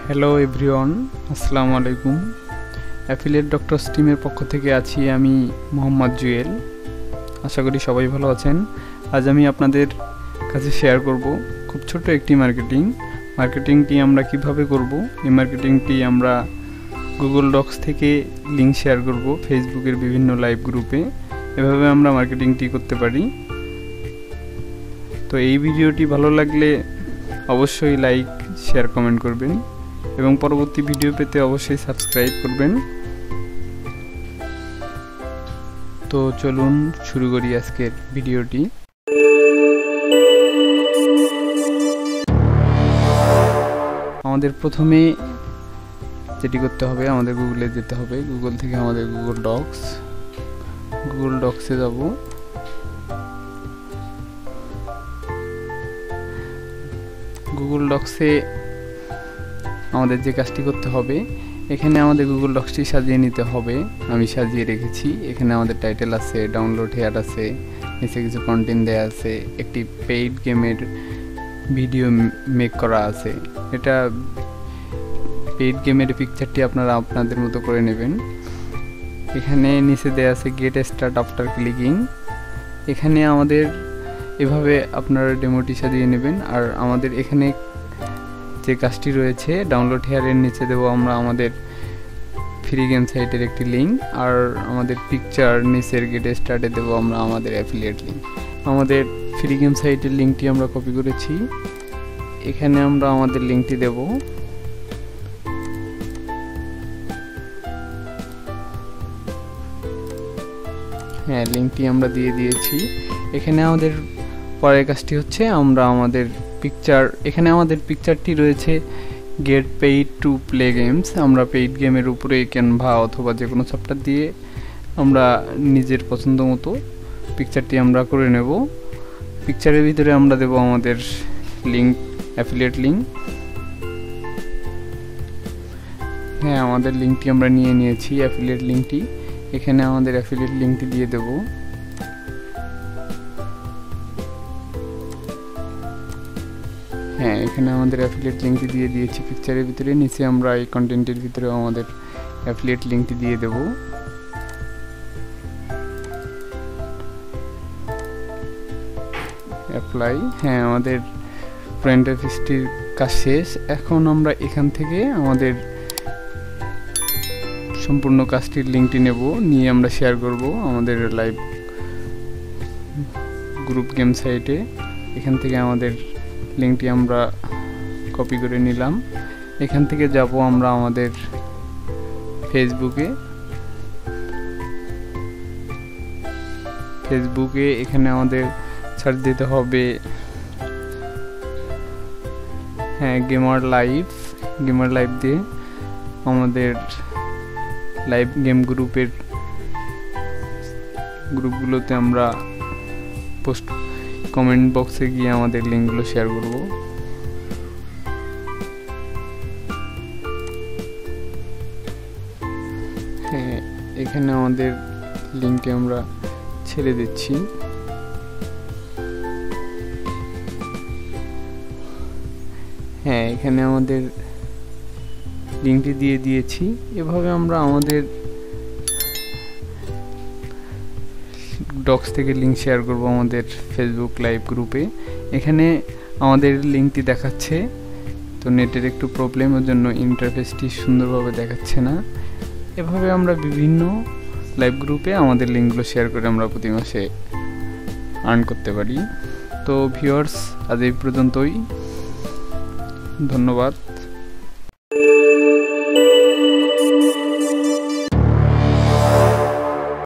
Hello everyone, আসসালামু আলাইকুম। Affiliate doctors টিমের পক্ষ থেকে আছি আমি মোহাম্মদ জুয়েল। আশা করি সবাই ভালো আছেন। আজ আমি আপনাদের কাছে শেয়ার করব খুব ছোট একটি মার্কেটিংটি আমরা কিভাবে করব। এই মার্কেটিংটি আমরা গুগল ডক্স থেকে লিঙ্ক শেয়ার করব ফেসবুকের বিভিন্ন লাইভ গ্রুপে। এভাবে আমরা মার্কেটিংটি করতে পারি। তো এই ভিডিওটি ভালো লাগলে অবশ্যই লাইক, শেয়ার, কমেন্ট করবেন এবং পরবর্তী ভিডিও পেতে অবশ্যই সাবস্ক্রাইব করবেন। তো চলুন শুরু করি আজকের ভিডিওটি। আমাদের প্রথমে যেটি করতে হবে, আমাদের গুগলে যেতে হবে। গুগল থেকে আমাদের গুগল ডক্সে যাব। গুগল ডক্সে আমাদের যে কাজটি করতে হবে, এখানে আমাদের গুগল ডক্সটি সাজিয়ে নিতে হবে। আমি সাজিয়ে রেখেছি। এখানে আমাদের টাইটেল আছে, ডাউনলোড হেয়ার আছে, নিচে কিছু কন্টেন্ট দেয়া আছে, একটি পেইড গেমের ভিডিও মেক করা আছে। এটা পেইড গেমের পিকচারটি আপনারা আপনাদের মতো করে নেবেন। এখানে নিচে দেয়া আছে গেট স্টার্ট আফটার ক্লিকিং। এখানে আমাদের এভাবে আপনারা ডেমোটি সাজিয়ে নেবেন। আর আমাদের এখানে যে কাজটি রয়েছে, ডাউনলোড হেয়ারের নিচে দেবো আমরা আমাদের ফ্রি গেম সাইটের একটি লিঙ্ক, আর আমাদের পিকচার নিচের গেট স্টার্টে দেবো আমরা আমাদের অ্যাফিলিয়েট লিঙ্ক। আমাদের ফ্রি গেম সাইটের লিঙ্কটি আমরা কপি করেছি। এখানে আমরা আমাদের লিঙ্কটি দেব। হ্যাঁ, লিঙ্কটি আমরা দিয়ে দিয়েছি। এখানে আমাদের পরের কাজটি হচ্ছে আমরা আমাদের এখানে আমাদের পিকচারটি রয়েছে gate paid to play games. আমরা পেইড গেমের উপরে ক্যানভা অথবা যে কোনো সফটওয়্যার দিয়ে আমরা নিজের পছন্দ মতো পিকচারটি আমরা করে নেব। পিকচারের ভিতরে আমরা দেব আমাদের লিঙ্ক, অ্যাফিলিয়েট লিঙ্ক। হ্যাঁ, আমাদের লিঙ্কটি আমরা নিয়ে নিয়েছি, অ্যাফিলিয়েট লিঙ্কটি। এখানে আমাদের অ্যাফিলিয়েট লিঙ্কটি দিয়ে দেব। হ্যাঁ, এখানে আমাদের অ্যাফিলিয়েট লিঙ্কটি দিয়ে দিয়েছি পিকচারের ভিতরে। নিচে আমরা এই কন্টেন্টের ভিতরে আমাদের অ্যাফিলিয়েট লিঙ্কটি দিয়ে দেব। অ্যাপ্লাই। হ্যাঁ, আমাদের ফ্রন্ট অফিসটির কাজ শেষ। এখন আমরা এখান থেকে আমাদের সম্পূর্ণ কাজটির লিঙ্কটি নেব, নিয়ে আমরা শেয়ার করব আমাদের লাইভ গ্রুপ গেম সাইটে। এখান থেকে আমাদের লিঙ্কটি আমরা কপি করে নিলাম। এখান থেকে যাব আমরা আমাদের ফেসবুকে। এখানে আমাদের সার্চ দিতে হবে, হ্যাঁ, গেমার লাইভ দিয়ে আমাদের লাইভ গেম গ্রুপগুলোতে আমরা কমেন্ট বক্সে গিয়ে আমাদের লিঙ্কগুলো শেয়ার করব। হ্যাঁ, এখানে আমাদের লিঙ্কে আমরা ছেড়ে দিচ্ছি। হ্যাঁ, এখানে আমাদের লিঙ্কটি দিয়ে দিয়েছি। এভাবে আমরা আমাদের ডক্স থেকে লিঙ্ক শেয়ার করব আমাদের ফেসবুক লাইভ গ্রুপে। এখানে আমাদের লিঙ্কটি দেখাচ্ছে, তো নেটের একটু প্রবলেমের জন্য ইন্টারফেসটি সুন্দরভাবে দেখাচ্ছে না। এভাবে আমরা বিভিন্ন লাইভ গ্রুপে আমাদের লিঙ্কগুলো শেয়ার করে আমরা প্রতি মাসে আর্ন করতে পারি। তো ভিউয়ার্স, আজ এই পর্যন্তই। ধন্যবাদ।